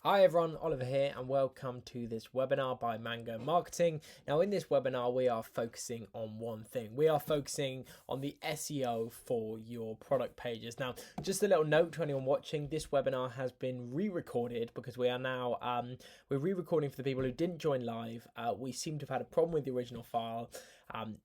Hi everyone, Oliver here and welcome to this webinar by Mango Marketing. Now in this webinar we are focusing on one thing. We are focusing on the SEO for your product pages. Now just a little note to anyone watching, this webinar has been re-recorded because we are now we're re-recording for the people who didn't join live. We seem to have had a problem with the original file.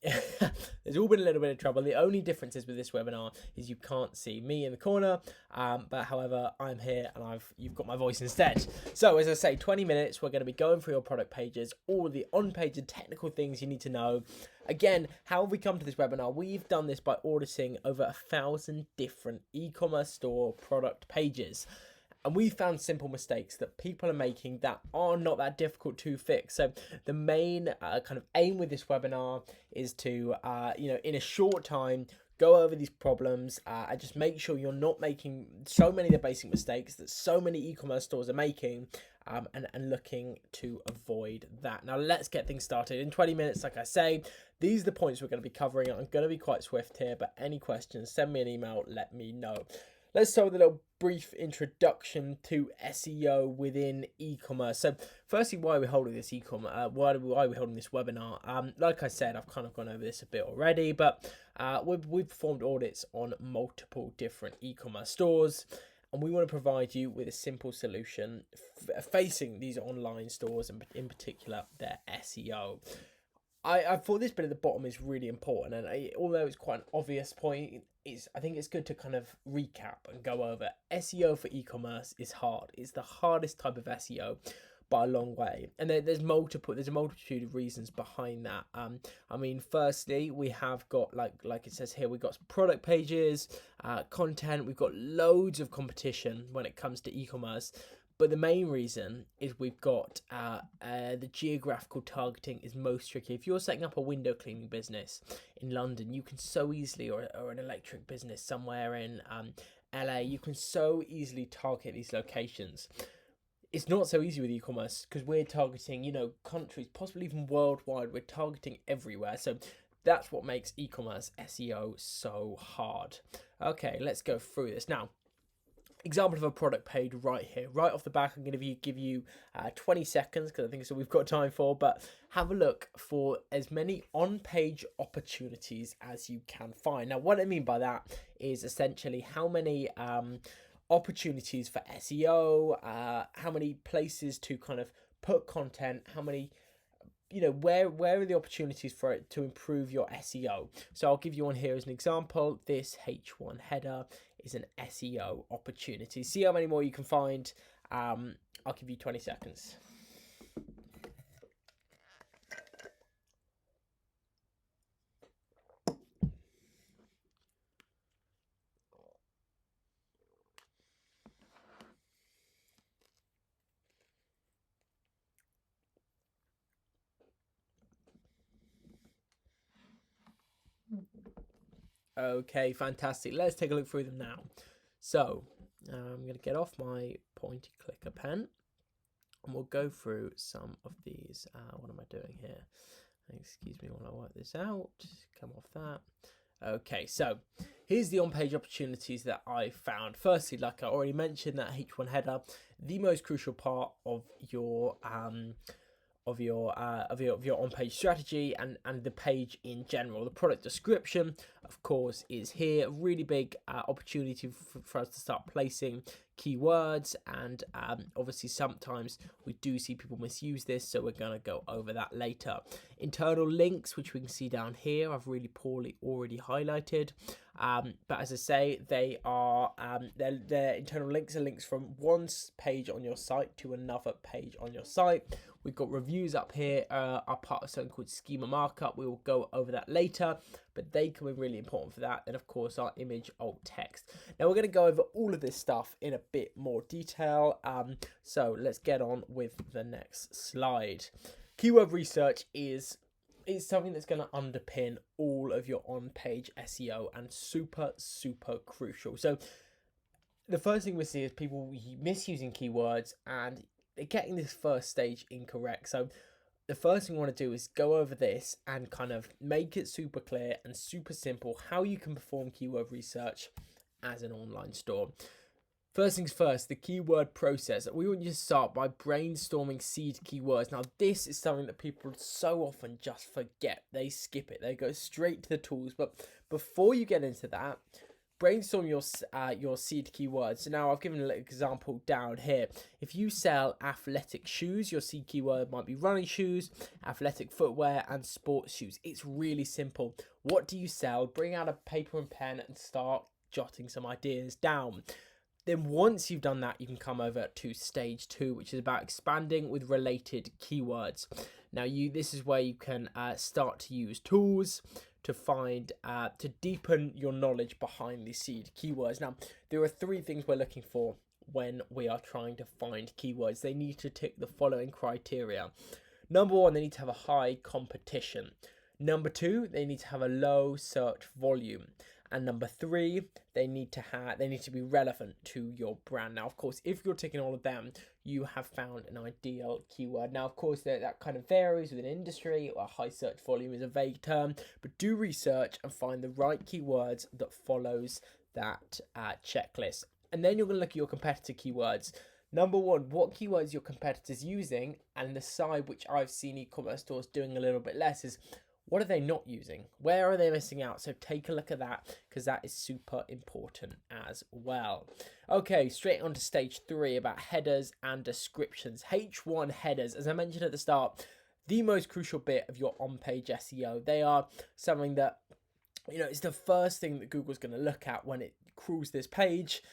There's all been a little bit of trouble. The only difference is with this webinar is you can't see me in the corner, but however I'm here and you've got my voice instead. So as I say, 20 minutes we're going to be going through your product pages, all the on-page and technical things you need to know. Again, how have we come to this webinar? We've done this by auditing over 1,000 different e-commerce store product pages. And we found simple mistakes that people are making that are not that difficult to fix. So the main kind of aim with this webinar is to, in a short time, go over these problems and just make sure you're not making so many of the basic mistakes that so many e-commerce stores are making, and looking to avoid that. Now let's get things started. In 20 minutes, like I say, these are the points we're going to be covering. I'm going to be quite swift here, but any questions, send me an email, let me know. Let's start with a little brief introduction to SEO within e-commerce. So firstly, why are we holding this why are we holding this webinar? Like I said, I've kind of gone over this a bit already, but we've performed audits on multiple different e-commerce stores, and we want to provide you with a simple solution facing these online stores, and in particular their SEO. I thought this bit at the bottom is really important, and although it's quite an obvious point, I think it's good to kind of recap and go over. SEO for e-commerce is hard. It's the hardest type of SEO by a long way, and there's a multitude of reasons behind that. I mean, firstly, we have got like it says here, we've got product pages, content. We've got loads of competition when it comes to e-commerce. But the main reason is we've got the geographical targeting is most tricky. If you're setting up a window cleaning business in London, you can so easily, or an electric business somewhere in LA, you can so easily target these locations. It's not so easy with e-commerce because we're targeting, countries, possibly even worldwide. We're targeting everywhere. So that's what makes e-commerce SEO so hard. Okay, let's go through this now. Example of a product page right here, right off the back. I'm going to give you 20 seconds because I think it's all we've got time for, but have a look for as many on-page opportunities as you can find. Now, what I mean by that is essentially how many opportunities for SEO, how many places to kind of put content, how many, where are the opportunities for it to improve your SEO? So I'll give you one here as an example. This H1 header is an SEO opportunity. See how many more you can find. I'll give you 20 seconds. Okay, fantastic. Let's take a look through them now. So I'm going to get off my pointy clicker pen and we'll go through some of these. What am I doing here? Excuse me while I work this out. Come off that. Okay, so here's the on-page opportunities that I found. Firstly, like I already mentioned, that H1 header, the most crucial part of your on-page strategy and the page in general. The product description, of course, is here. A really big opportunity for us to start placing keywords, and obviously sometimes we do see people misuse this, so we're going to go over that later. Internal links, which we can see down here, I've really poorly already highlighted, but as I say, they are their internal links are links from one page on your site to another page on your site. We've got reviews up here, are part of something called schema markup. We will go over that later, but they can be really important for that. And of course, our image alt text. Now we're going to go over all of this stuff in a bit more detail. So let's get on with the next slide. Keyword research is something that's going to underpin all of your on-page SEO and super crucial. So the first thing we see is people misusing keywords and getting this first stage incorrect. So the first thing we want to do is go over this and kind of make it super clear and super simple how you can perform keyword research as an online store. First things first, the keyword process. We want you to start by brainstorming seed keywords. Now, this is something that people so often just forget. They skip it. They go straight to the tools. But before you get into that, brainstorm your seed keywords. So now I've given a little example down here. If you sell athletic shoes, your seed keyword might be running shoes, athletic footwear, and sports shoes. It's really simple. What do you sell? Bring out a paper and pen and start jotting some ideas down. Then once you've done that, you can come over to stage 2, which is about expanding with related keywords. Now, this is where you can start to use tools to find to deepen your knowledge behind the seed keywords. Now, there are 3 things we're looking for when we are trying to find keywords. They need to tick the following criteria. Number 1, they need to have a high competition. Number 2, they need to have a low search volume. And number 3, they need to be relevant to your brand. Now, of course, if you're ticking all of them, you have found an ideal keyword. Now, of course, that kind of varies within industry. A high search volume is a vague term, but do research and find the right keywords that follows that checklist. And then you're going to look at your competitor keywords. Number 1, what keywords your competitors using, and the side which I've seen e-commerce stores doing a little bit less is, what are they not using? Where are they missing out? So take a look at that, because that is super important as well. Okay, straight on to stage 3 about headers and descriptions. H1 headers, as I mentioned at the start, the most crucial bit of your on-page SEO. They are something that, it's the first thing that Google's going to look at when it crawls this page.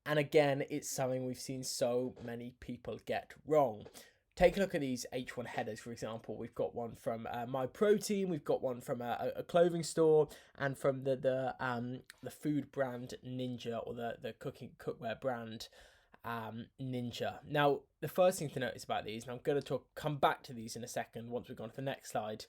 And again, it's something we've seen so many people get wrong. Take a look at these H1 headers, for example. We've got one from My Protein, we've got one from a clothing store, and from the food brand Ninja, or the cookware brand Ninja. Now, the first thing to notice about these, and I'm going to come back to these in a second once we've gone to the next slide,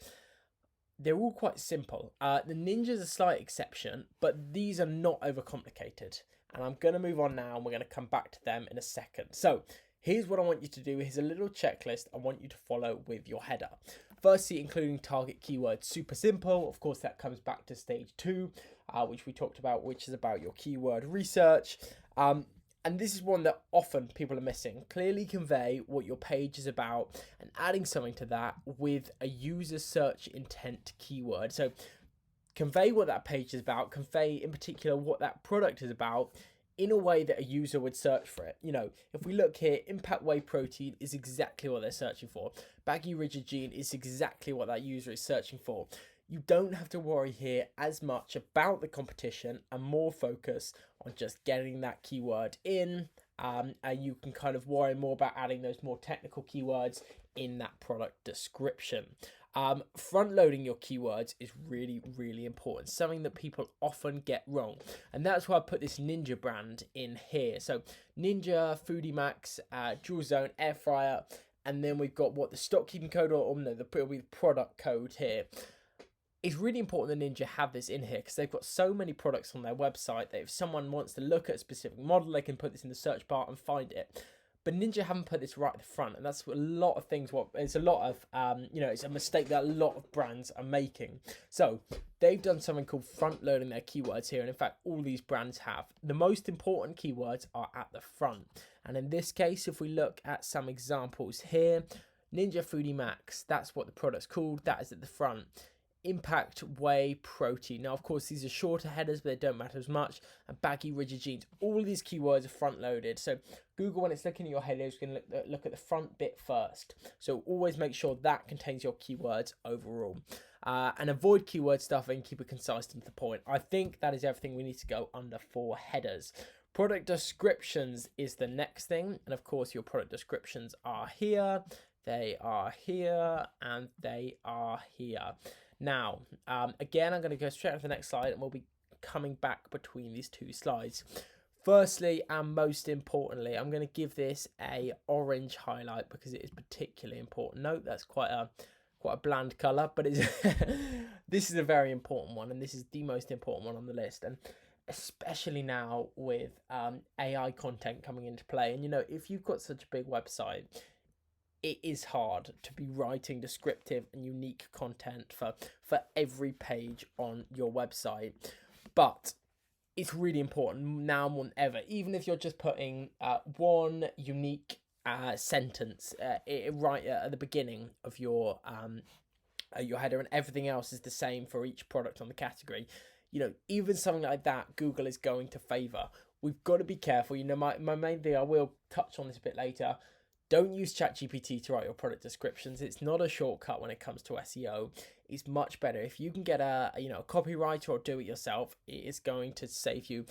they're all quite simple. The Ninja's a slight exception, but these are not overcomplicated. And I'm going to move on now, and we're going to come back to them in a second. So, here's what I want you to do. Here's a little checklist I want you to follow with your header. Firstly, including target keywords. Super simple. Of course, that comes back to stage 2, which we talked about, which is about your keyword research. And this is one that often people are missing. Clearly convey what your page is about and adding something to that with a user search intent keyword. So convey what that page is about, convey in particular what that product is about, in a way that a user would search for it. If we look here, impact whey protein is exactly what they're searching for. Baggy rigid jean is exactly what that user is searching for. You don't have to worry here as much about the competition, and more focus on just getting that keyword in, and you can kind of worry more about adding those more technical keywords in that product description. Front loading your keywords is really, really important. Something that people often get wrong. And that's why I put this Ninja brand in here. So Ninja, Foodie Max, Dual Zone, Air Fryer, and then we've got the stock keeping code, the product code here. It's really important that Ninja have this in here, because they've got so many products on their website that if someone wants to look at a specific model, they can put this in the search bar and find it. But Ninja haven't put this right at the front, and that's a lot of things. It's a lot of, it's a mistake that a lot of brands are making. So they've done something called front loading their keywords here, and in fact, all these brands have. The most important keywords are at the front, and in this case, if we look at some examples here, Ninja Foodie Max, that's what the product's called. That is at the front. Impact whey protein. Now, of course, these are shorter headers, but they don't matter as much. And baggy rigid jeans. All of these keywords are front loaded. So Google, when it's looking at your header, is going to look at the front bit first. So always make sure that contains your keywords overall. And avoid keyword stuffing. Keep it concise and to the point. I think that is everything we need to go under for headers. Product descriptions is the next thing. And of course, your product descriptions are here. They are here. And they are here. Now, again, I'm going to go straight to the next slide, and we'll be coming back between these 2 slides. Firstly, and most importantly, I'm going to give this a orange highlight because it is particularly important. Note that's quite a bland colour, but this is a very important one, and this is the most important one on the list. And especially now with AI content coming into play, and if you've got such a big website, it is hard to be writing descriptive and unique content for every page on your website. But it's really important now more than ever. Even if you're just putting one unique sentence right at the beginning of your header, and everything else is the same for each product on the category, even something like that, Google is going to favor. We've got to be careful. My main thing, I will touch on this a bit later. Don't use ChatGPT to write your product descriptions. It's not a shortcut when it comes to SEO. It's much better if you can get a copywriter or do it yourself. It is going to save you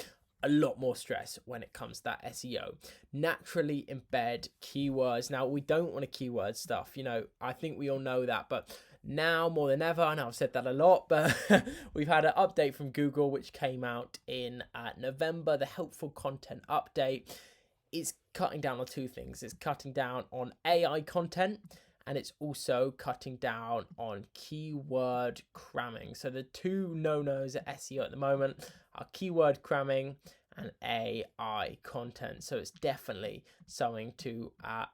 a lot more stress when it comes to that SEO. Naturally embed keywords. Now, we don't want to keyword stuff. I think we all know that, but now more than ever, I know I've said that a lot, but we've had an update from Google which came out in November, the helpful content update. It's cutting down on two things. It's cutting down on AI content, and it's also cutting down on keyword cramming. So the two no-nos at SEO at the moment are keyword cramming and AI content. So it's definitely something to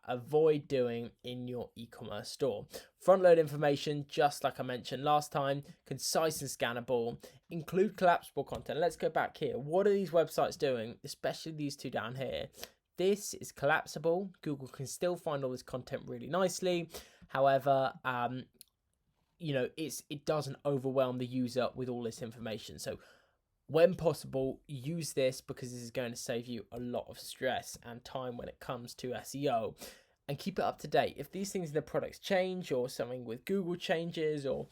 avoid doing in your e-commerce store. Front load information, just like I mentioned last time, concise and scannable, include collapsible content. Let's go back here. What are these websites doing, especially these two down here? This is collapsible. Google can still find all this content really nicely. However, it doesn't overwhelm the user with all this information. So when possible, use this because this is going to save you a lot of stress and time when it comes to SEO. And keep it up to date. If these things in the products change, or something with Google changes, or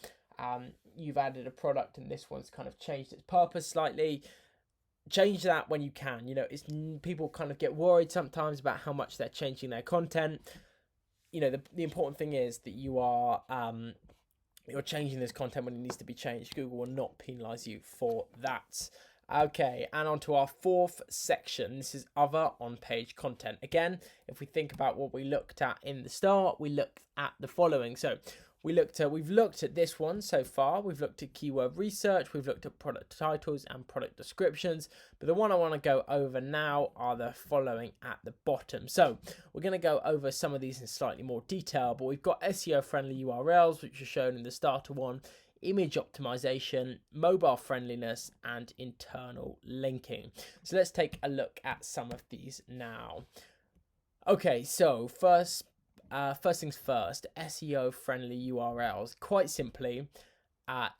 you've added a product and this one's kind of changed its purpose slightly, change that when you can. People kind of get worried sometimes about how much they're changing their content. The important thing is that you're changing this content when it needs to be changed. Google will not penalize you for that. Okay, and on to our fourth section. This is other on-page content. Again, if we think about what we looked at in the start, we looked at the following. So we've looked at this one so far. We've looked at keyword research. We've looked at product titles and product descriptions. But the one I want to go over now are the following at the bottom. So we're going to go over some of these in slightly more detail. But we've got SEO-friendly URLs, which are shown in the starter one, image optimization, mobile friendliness, and internal linking. So let's take a look at some of these now. Okay, so first things first, SEO friendly URLs. Quite simply,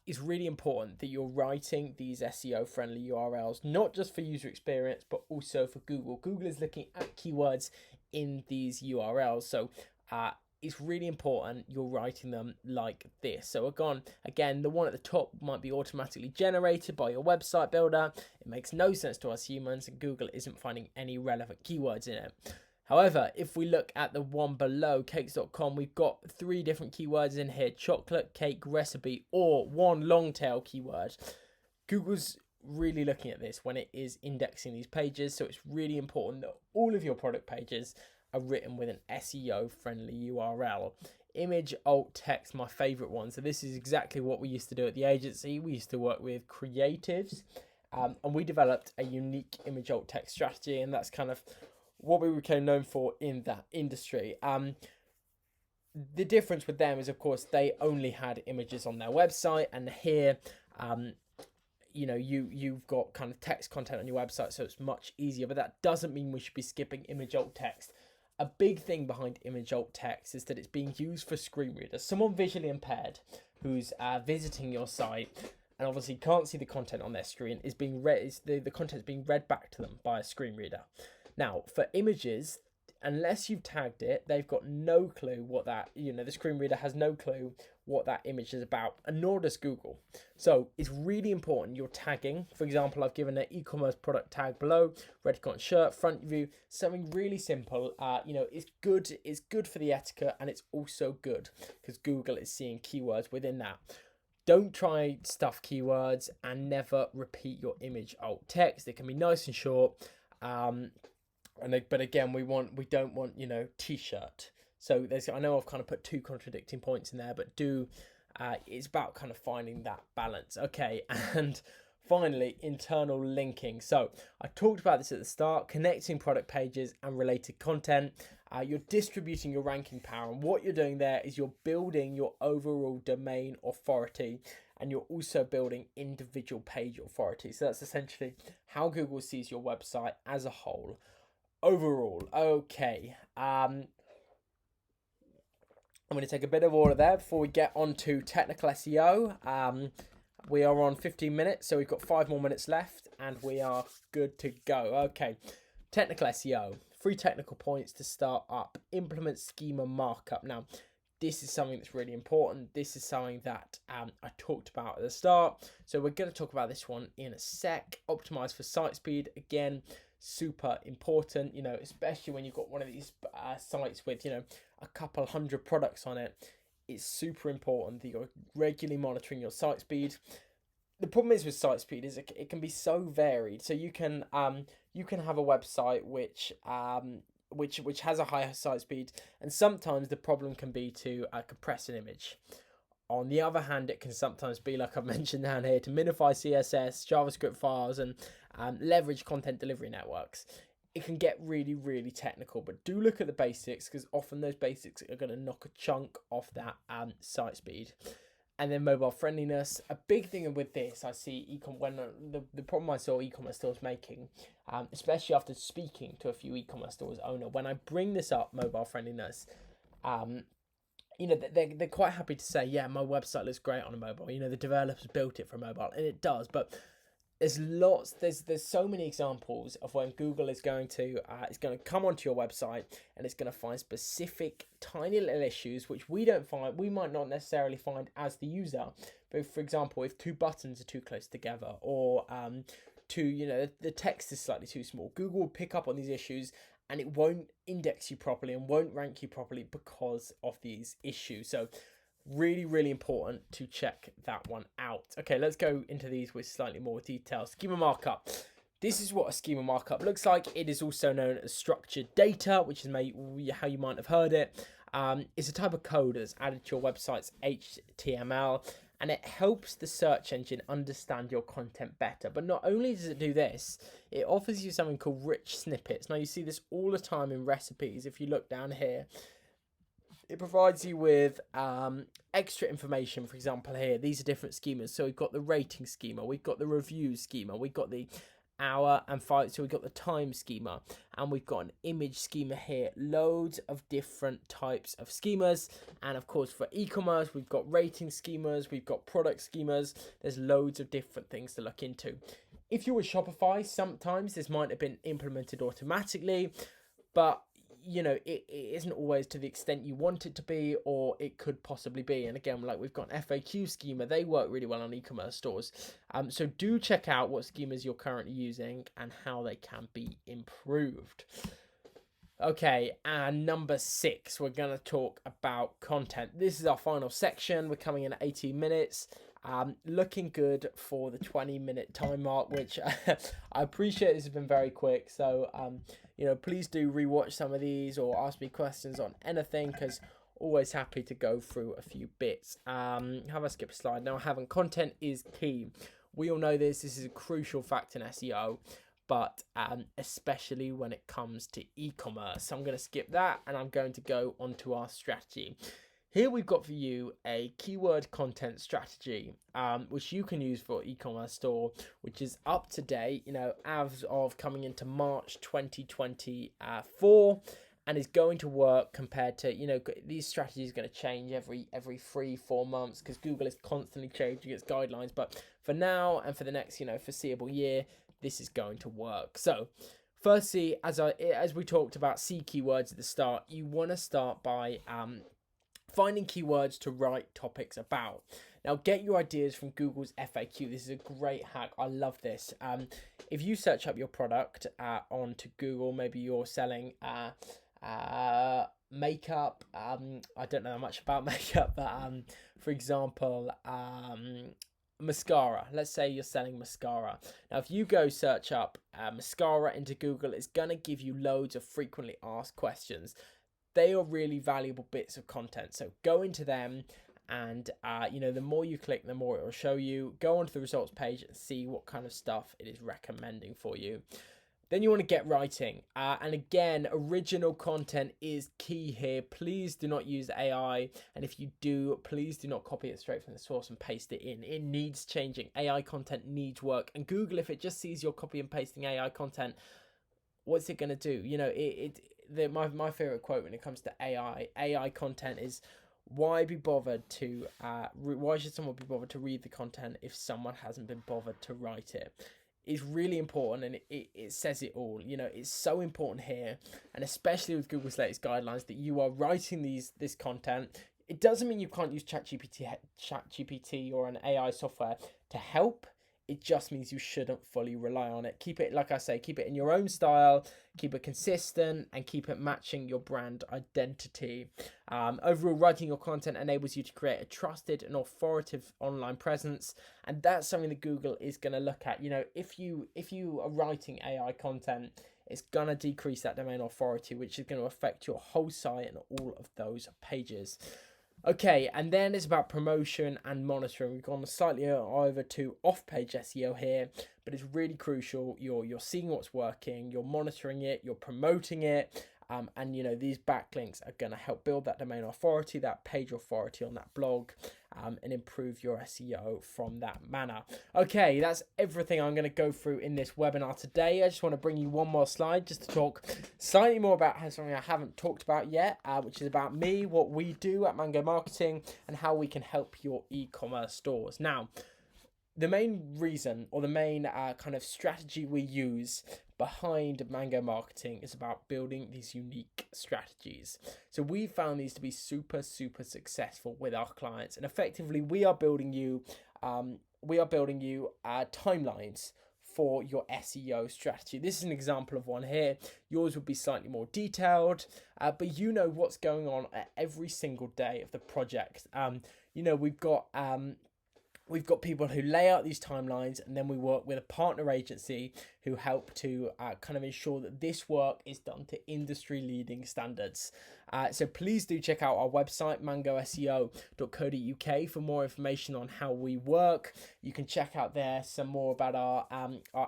it's really important that you're writing these SEO friendly URLs, not just for user experience, but also for Google. Google is looking at keywords in these URLs. So it's really important you're writing them like this. So again, the one at the top might be automatically generated by your website builder. It makes no sense to us humans, and Google isn't finding any relevant keywords in it. However, if we look at the one below, cakes.com, we've got 3 different keywords in here: chocolate, cake, recipe, or one long tail keyword. Google's really looking at this when it is indexing these pages, so it's really important that all of your product pages are written with an SEO friendly URL. Image, alt, text, my favorite one. So this is exactly what we used to do at the agency. We used to work with creatives, and we developed a unique image, alt, text strategy, and that's kind of what we became known for in that industry. The difference with them is, of course, they only had images on their website, and here you've got kind of text content on your website, so it's much easier. But that doesn't mean we should be skipping image, alt, text. A big thing behind image, alt, text is that it's being used for screen readers. Someone visually impaired who's visiting your site and obviously can't see the content on their screen is being read. The content is being read back to them by a screen reader. Now, for images, unless you've tagged it, they've got no clue what that, the screen reader has no clue what that image is about, and nor does Google. So it's really important you're tagging. For example, I've given an e-commerce product tag below, red cotton shirt, front view, something really simple. It's good for the etiquette, and it's also good because Google is seeing keywords within that. Don't try stuff keywords, and never repeat your image, alt, text. It can be nice and short. But again, we don't want t-shirt. So I know I've kind of put 2 contradicting points in there, but it's about kind of finding that balance. Okay, and finally, internal linking. So I talked about this at the start: connecting product pages and related content. You're distributing your ranking power, and what you're doing there is you're building your overall domain authority. and you're also building individual page authority. So that's essentially how Google sees your website as a whole. Overall, okay. I'm going to take a bit of order there before we get on to technical SEO. We are on 15 minutes, so we've got 5 more minutes left, and we are good to go. Okay, technical SEO. 3 technical points to start up. Implement schema markup. Now, this is something that's really important. This is something that I talked about at the start. So we're going to talk about this one in a sec. Optimize for site speed. Again, super important, especially when you've got one of these sites with, a couple hundred products on it. It's super important that you're regularly monitoring your site speed. The problem is with site speed is it can be so varied. So you can have a website which has a higher site speed, and sometimes the problem can be to compress an image. On the other hand, it can sometimes be, like I've mentioned down here, to minify CSS, JavaScript files, and leverage content delivery networks. It can get really, really technical, but do look at the basics, because often those basics are going to knock a chunk off that site speed. And then mobile friendliness. A big thing with this, I see the problem I saw e-commerce stores making, especially after speaking to a few e-commerce stores owner, when I bring this up, mobile friendliness, they're quite happy to say, yeah, my website looks great on a mobile. The developers built it for mobile, and it does. But there's so many examples of when Google is going to come onto your website, and it's going to find specific tiny little issues which we might not necessarily find as the user. But for example, if 2 buttons are too close together, or the text is slightly too small, Google will pick up on these issues, and it won't index you properly and won't rank you properly because of these issues. So really, really important to check that one out. Okay, let's go into these with slightly more detail. Schema markup. This is what a schema markup looks like. It is also known as structured data, which is how you might have heard it. It's a type of code that's added to your website's HTML, and it helps the search engine understand your content better. But not only does it do this, it offers you something called rich snippets. Now, you see this all the time in recipes. If you look down here, it provides you with extra information. For example, here, these are different schemas. So we've got the rating schema, we've got the review schema, we've got the hour and 5, so we've got the time schema, and we've got an image schema here. Loads of different types of schemas. And of course, for e-commerce, we've got rating schemas, we've got product schemas. There's loads of different things to look into. If you're with Shopify, sometimes this might have been implemented automatically, but it isn't always to the extent you want it to be, or it could possibly be. And again, like we've got an FAQ schema, they work really well on e-commerce stores. So do check out what schemas you're currently using and how they can be improved. Okay, and number 6, we're going to talk about content. This is our final section. We're coming in at 18 minutes. Looking good for the 20-minute time mark, which I appreciate this has been very quick. So, please do rewatch some of these or ask me questions on anything, because always happy to go through a few bits. Have I skipped a slide? No, I haven't. Content is key. We all know this. This is a crucial fact in SEO, but especially when it comes to e-commerce. So I'm going to skip that, and I'm going to go onto our strategy. Here we've got for you a keyword content strategy, which you can use for e-commerce store, which is up to date, as of coming into March 2024, and is going to work compared to, these strategies are going to change every 3-4 months, because Google is constantly changing its guidelines. But for now and for the next, foreseeable year, this is going to work. So firstly, as we talked about C keywords at the start, you want to start by finding keywords to write topics about. Now, get your ideas from Google's FAQ. This is a great hack. I love this. If you search up your product onto Google, maybe you're selling makeup. I don't know that much about makeup, but for example, mascara. Let's say you're selling mascara. Now, if you go search up mascara into Google, it's going to give you loads of frequently asked questions. They are really valuable bits of content. So go into them, and the more you click, the more it will show you. Go onto the results page and see what kind of stuff it is recommending for you. Then you want to get writing. And again, original content is key here. Please do not use AI. And if you do, please do not copy it straight from the source and paste it in. It needs changing. AI content needs work. And Google, if it just sees you're copy and pasting AI content, what's it going to do? You know, my favorite quote when it comes to AI content is, why be bothered to, why should someone be bothered to read the content if someone hasn't been bothered to write it? Is really important, and it says it all. You know, it's so important here, and especially with Google's latest guidelines, that you are writing this content. It doesn't mean you can't use ChatGPT or an AI software to help. It just means you shouldn't fully rely on it. Keep it, like I say, keep it in your own style, keep it consistent, and keep it matching your brand identity. Overall, writing your content enables you to create a trusted and authoritative online presence, and that's something that Google is going to look at. You know, if you are writing AI content, it's going to decrease that domain authority, which is going to affect your whole site and all of those pages. Okay, and then it's about promotion and monitoring. We've gone slightly over to off-page SEO here, but it's really crucial. You're seeing what's working, you're monitoring it, you're promoting it, and you know, these backlinks are going to help build that domain authority, that page authority on that blog, and improve your SEO from that manner. Okay, that's everything I'm going to go through in this webinar today. I just want to bring you one more slide just to talk slightly more about something I haven't talked about yet, which is about me, what we do at Mango Marketing, and how we can help your e-commerce stores. Now, the main reason, or the main kind of strategy we use behind Mango Marketing is about building these unique strategies. So we found these to be super successful with our clients, and effectively we are building you timelines for your SEO strategy. This is an example of one here. Yours would be slightly more detailed, but you know what's going on at every single day of the project. You know, we've got people who lay out these timelines, and then we work with a partner agency who help to kind of ensure that this work is done to industry leading standards. So please do check out our website, mangoseo.co.uk, for more information on how we work. You can check out there some more about our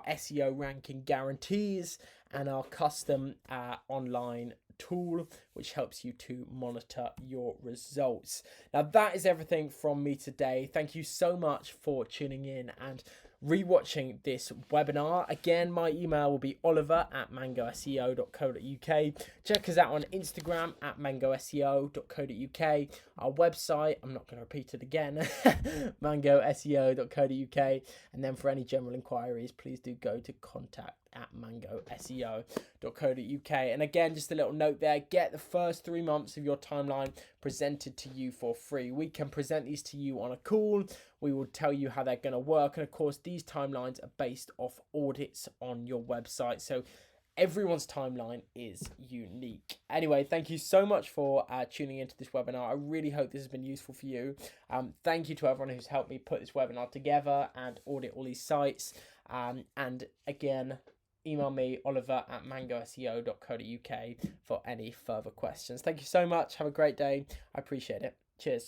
SEO ranking guarantees and our custom online tool which helps you to monitor your results. Now that is everything from me today. Thank you so much for tuning in and rewatching this webinar. Again, my email will be oliver@mangoseo.co.uk. Check us out on Instagram at mangoseo.co.uk. Our website, I'm not going to repeat it again, mangoseo.co.uk. And then for any general inquiries, please do go to contact@mangoseo.co.uk. And again, just a little note there, get the first 3 months of your timeline presented to you for free. We can present these to you on a call. We will tell you how they're going to work. And of course, these timelines are based off audits on your website. So everyone's timeline is unique. Anyway, thank you so much for tuning into this webinar. I really hope this has been useful for you. Thank you to everyone who's helped me put this webinar together and audit all these sites. And again, email me, oliver@mangoseo.co.uk, for any further questions. Thank you so much. Have a great day. I appreciate it. Cheers.